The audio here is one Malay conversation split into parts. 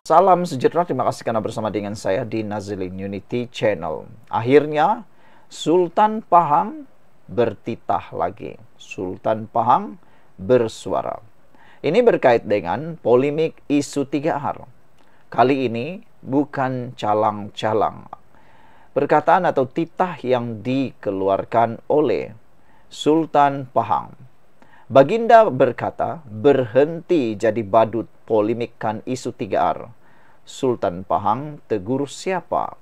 Salam sejahtera, terima kasih karena bersama dengan saya di Nazilin Unity Channel. Akhirnya, Sultan Pahang bertitah lagi. Sultan Pahang bersuara. Ini berkait dengan polemik isu 3R. Kali ini bukan calang-calang. Perkataan atau titah yang dikeluarkan oleh Sultan Pahang. Baginda berkata, berhenti jadi badut polemikkan isu 3R. Sultan Pahang tegur siapa?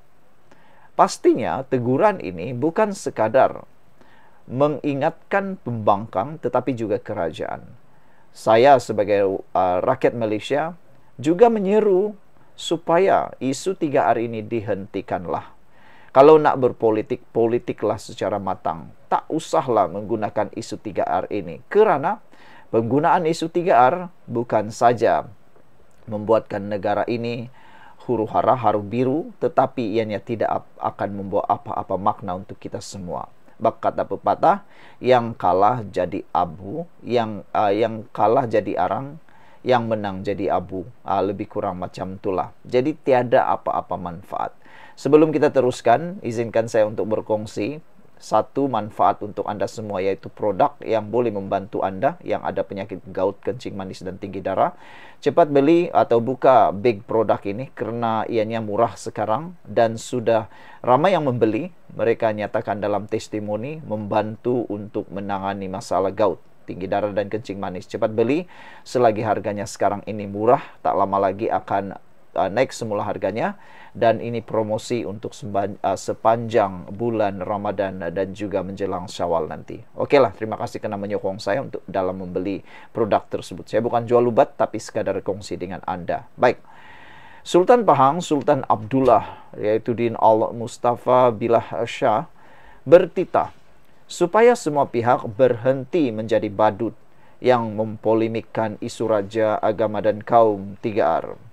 Pastinya teguran ini bukan sekadar mengingatkan pembangkang tetapi juga kerajaan. Saya sebagai rakyat Malaysia juga menyeru supaya isu 3R ini dihentikanlah. Kalau nak berpolitik, politiklah secara matang. Tak usahlah menggunakan isu 3R ini. Kerana penggunaan isu 3R bukan saja membuatkan negara ini huru-hara, haru biru, tetapi ianya tidak akan membawa apa-apa makna untuk kita semua. Bak kata pepatah, yang kalah jadi abu, yang kalah jadi arang, yang menang jadi abu. Lebih kurang macam itulah. Jadi tiada apa-apa manfaat. Sebelum kita teruskan, izinkan saya untuk berkongsi satu manfaat untuk Anda semua, yaitu produk yang boleh membantu Anda yang ada penyakit gout, kencing manis dan tinggi darah. Cepat beli atau buka big produk ini kerana ianya murah sekarang dan sudah ramai yang membeli. Mereka nyatakan dalam testimoni membantu untuk menangani masalah gout, tinggi darah dan kencing manis. Cepat beli selagi harganya sekarang ini murah, tak lama lagi akan naik semula harganya, dan ini promosi untuk sepanjang bulan Ramadan dan juga menjelang Syawal nanti. Okeylah, terima kasih kerana menyokong saya untuk dalam membeli produk tersebut. Saya bukan jual ubat tapi sekadar kongsi dengan Anda. Baik. Sultan Pahang, Sultan Abdullah yaitu Din Al-Mustafa Billah Shah bertitah supaya semua pihak berhenti menjadi badut yang mempolemikkan isu raja, agama dan kaum 3R.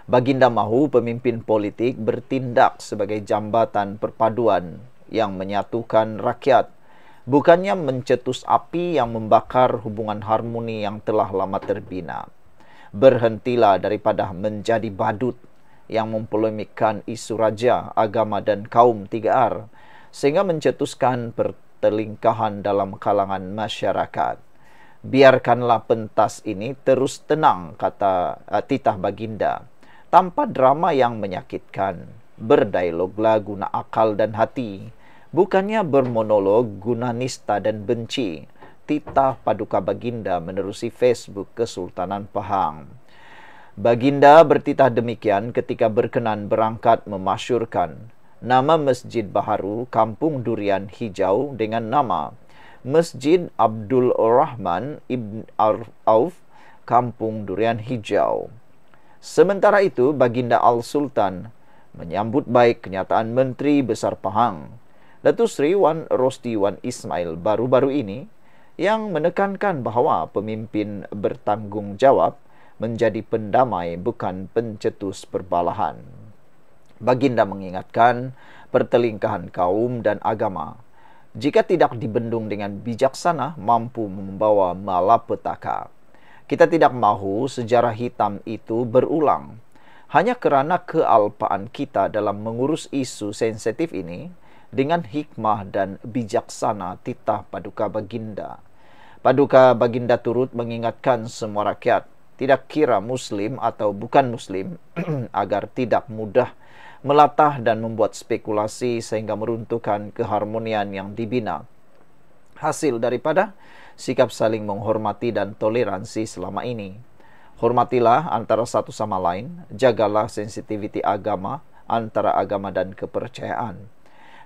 Baginda mahu pemimpin politik bertindak sebagai jambatan perpaduan yang menyatukan rakyat, bukannya mencetus api yang membakar hubungan harmoni yang telah lama terbina. Berhentilah daripada menjadi badut yang mempolemikkan isu raja, agama dan kaum 3R, sehingga mencetuskan pertelingkahan dalam kalangan masyarakat. Biarkanlah pentas ini terus tenang, kata titah Baginda, tanpa drama yang menyakitkan. Berdialoglah guna akal dan hati, bukannya bermonolog guna nista dan benci. Titah Paduka Baginda menerusi Facebook Kesultanan Pahang. Baginda bertitah demikian ketika berkenan berangkat memasyurkan nama Masjid Baharu Kampung Durian Hijau dengan nama Masjid Abdul Rahman Ibn Auf Kampung Durian Hijau. Sementara itu, Baginda Al-Sultan menyambut baik kenyataan Menteri Besar Pahang, Datuk Seri Wan Rosdi Wan Ismail baru-baru ini yang menekankan bahawa pemimpin bertanggungjawab menjadi pendamai bukan pencetus perbalahan. Baginda mengingatkan pertelingkahan kaum dan agama, jika tidak dibendung dengan bijaksana, mampu membawa malapetaka. Kita tidak mahu sejarah hitam itu berulang. Hanya kerana kealpaan kita dalam mengurus isu sensitif ini, dengan hikmah dan bijaksana titah Paduka Baginda. Paduka Baginda turut mengingatkan semua rakyat, tidak kira Muslim atau bukan Muslim, agar tidak mudah melatah dan membuat spekulasi sehingga meruntuhkan keharmonian yang dibina. Hasil daripada sikap saling menghormati dan toleransi selama ini. Hormatilah antara satu sama lain, jagalah sensitiviti agama antara agama dan kepercayaan.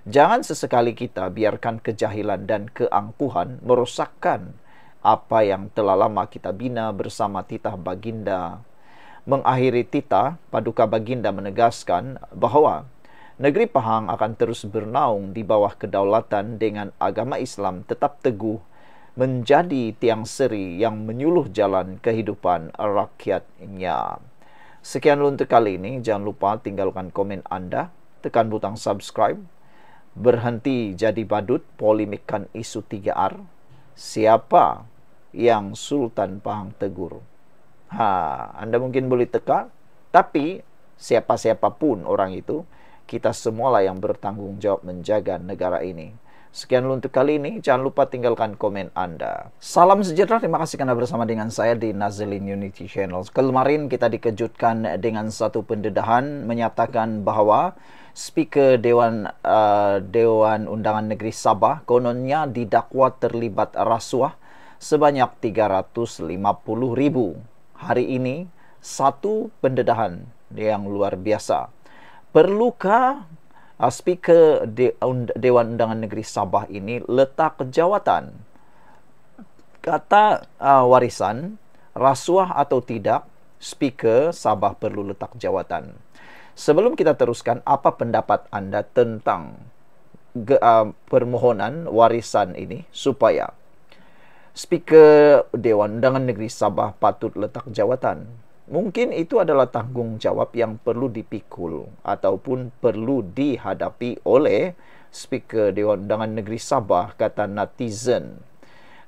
Jangan sesekali kita biarkan kejahilan dan keangkuhan merosakkan apa yang telah lama kita bina bersama titah Baginda. Mengakhiri titah, Paduka Baginda menegaskan bahawa negeri Pahang akan terus bernaung di bawah kedaulatan dengan agama Islam tetap teguh menjadi tiang seri yang menyuluh jalan kehidupan rakyatnya. Sekian dulu untuk kali ini. Jangan lupa tinggalkan komen Anda, tekan butang subscribe, berhenti jadi badut polemikkan isu 3R. Siapa yang Sultan Pahang tegur? Anda mungkin boleh teka Tapi siapa-siapapun orang itu, kita semualah yang bertanggung jawab menjaga negara ini. Sekian dulu untuk kali ini. Jangan lupa tinggalkan komen Anda. Salam sejahtera. Terima kasih karena bersama dengan saya di Nazilin Unity Channel. Kemarin kita dikejutkan dengan satu pendedahan menyatakan bahwa Speaker Dewan Undangan Negeri Sabah kononnya didakwa terlibat rasuah sebanyak 350.000. Hari ini satu pendedahan yang luar biasa. Perlukah Speaker Dewan Undangan Negeri Sabah ini letak jawatan? Kata warisan, rasuah atau tidak, Speaker Sabah perlu letak jawatan. Sebelum kita teruskan, apa pendapat Anda tentang permohonan warisan ini supaya Speaker Dewan Undangan Negeri Sabah patut letak jawatan? Mungkin itu adalah tanggung jawab yang perlu dipikul ataupun perlu dihadapi oleh Speaker Dewan Undangan Negeri Sabah, kata netizen.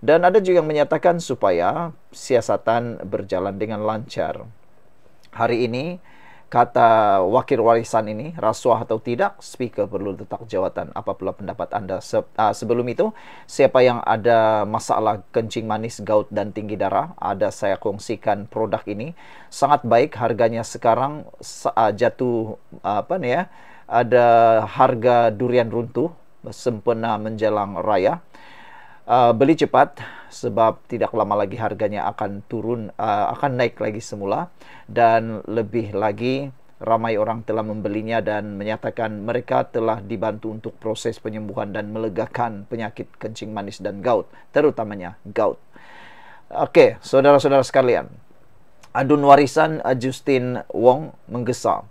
Dan ada juga yang menyatakan supaya siasatan berjalan dengan lancar. Hari ini, kata wakil warisan ini, rasuah atau tidak, Speaker perlu letak jawatan. Apa pula pendapat Anda? Sebelum itu, siapa yang ada masalah kencing manis, gout dan tinggi darah, ada saya kongsikan produk ini. Sangat baik, harganya sekarang jatuh ada harga durian runtuh sempena menjelang raya. Beli cepat sebab tidak lama lagi harganya akan turun, akan naik lagi semula, dan lebih lagi ramai orang telah membelinya dan menyatakan mereka telah dibantu untuk proses penyembuhan dan melegakan penyakit kencing manis dan gout, terutamanya gout. Oke, saudara-saudara sekalian, adun warisan Justin Wong menggesa.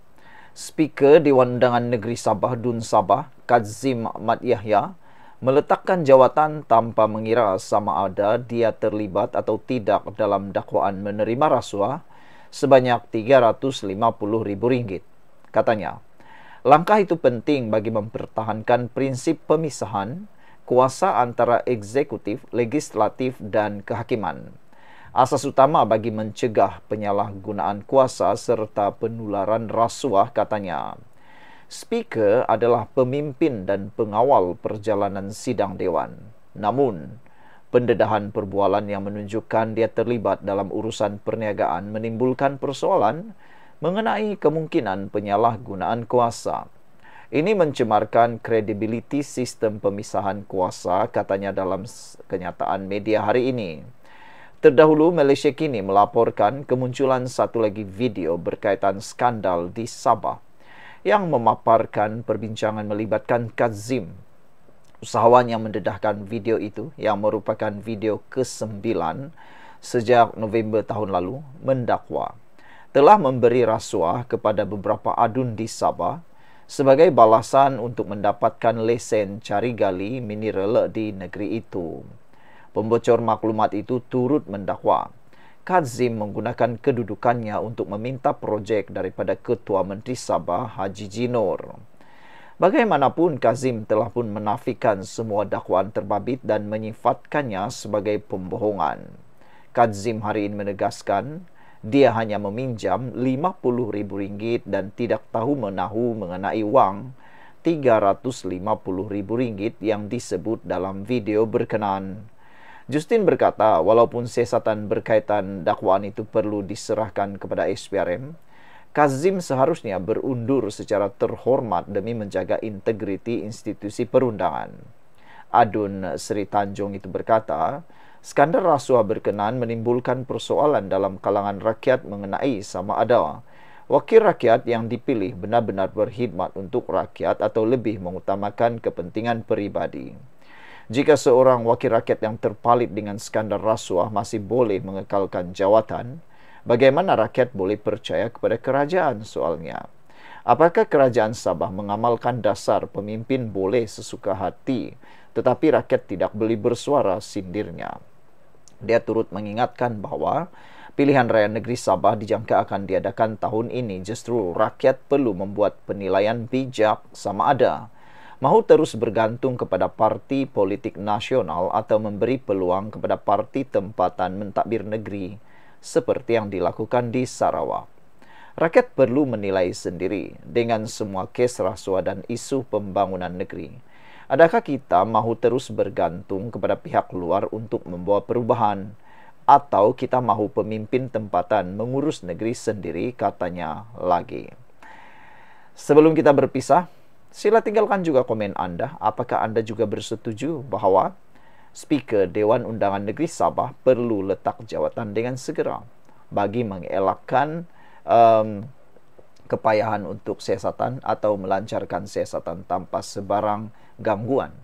Speaker Dewan Undangan Negeri Sabah Dun Sabah, Kazim Ahmad Yahya, meletakkan jawatan tanpa mengira sama ada dia terlibat atau tidak dalam dakwaan menerima rasuah sebanyak Rp350.000. Katanya, langkah itu penting bagi mempertahankan prinsip pemisahan kuasa antara eksekutif, legislatif, dan kehakiman. Asas utama bagi mencegah penyalahgunaan kuasa serta penularan rasuah, katanya. Speaker adalah pemimpin dan pengawal perjalanan sidang dewan. Namun, pendedahan perbualan yang menunjukkan dia terlibat dalam urusan perniagaan menimbulkan persoalan mengenai kemungkinan penyalahgunaan kuasa. Ini mencemarkan kredibiliti sistem pemisahan kuasa, katanya dalam kenyataan media hari ini. Terdahulu, Malaysia kini melaporkan kemunculan satu lagi video berkaitan skandal di Sabah yang memaparkan perbincangan melibatkan Kazim. Usahawan yang mendedahkan video itu, yang merupakan video ke-9 sejak November tahun lalu, mendakwa telah memberi rasuah kepada beberapa adun di Sabah sebagai balasan untuk mendapatkan lesen cari gali mineral di negeri itu. Pembocor maklumat itu turut mendakwa Kazim menggunakan kedudukannya untuk meminta projek daripada Ketua Menteri Sabah, Haji Jinor. Bagaimanapun, Kazim telah pun menafikan semua dakwaan terbabit dan menyifatkannya sebagai pembohongan. Kazim hari ini menegaskan, dia hanya meminjam RM50.000 dan tidak tahu menahu mengenai wang RM350.000 yang disebut dalam video berkenaan. Justin berkata, walaupun siasatan berkaitan dakwaan itu perlu diserahkan kepada SPRM, Kazim seharusnya berundur secara terhormat demi menjaga integriti institusi perundangan. Adun Sri Tanjung itu berkata, skandal rasuah berkenaan menimbulkan persoalan dalam kalangan rakyat mengenai sama ada wakil rakyat yang dipilih benar-benar berkhidmat untuk rakyat atau lebih mengutamakan kepentingan peribadi. Jika seorang wakil rakyat yang terpalit dengan skandal rasuah masih boleh mengekalkan jawatan, bagaimana rakyat boleh percaya kepada kerajaan soalnya? Apakah kerajaan Sabah mengamalkan dasar pemimpin boleh sesuka hati, tetapi rakyat tidak boleh bersuara, sindirnya? Dia turut mengingatkan bahwa pilihan raya negeri Sabah dijangka akan diadakan tahun ini. Justru rakyat perlu membuat penilaian bijak sama ada mahu terus bergantung kepada parti politik nasional atau memberi peluang kepada parti tempatan mentadbir negeri seperti yang dilakukan di Sarawak. Rakyat perlu menilai sendiri dengan semua kes rasuah dan isu pembangunan negeri. Adakah kita mahu terus bergantung kepada pihak luar untuk membawa perubahan, atau kita mahu pemimpin tempatan mengurus negeri sendiri, katanya lagi. Sebelum kita berpisah, sila tinggalkan juga komen Anda. Apakah Anda juga bersetuju bahwa Speaker Dewan Undangan Negeri Sabah perlu letak jawatan dengan segera bagi mengelakkan kepayahan untuk siasatan atau melancarkan siasatan tanpa sebarang gangguan?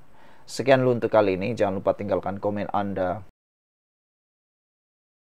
Sekian dulu untuk kali ini. Jangan lupa tinggalkan komen Anda.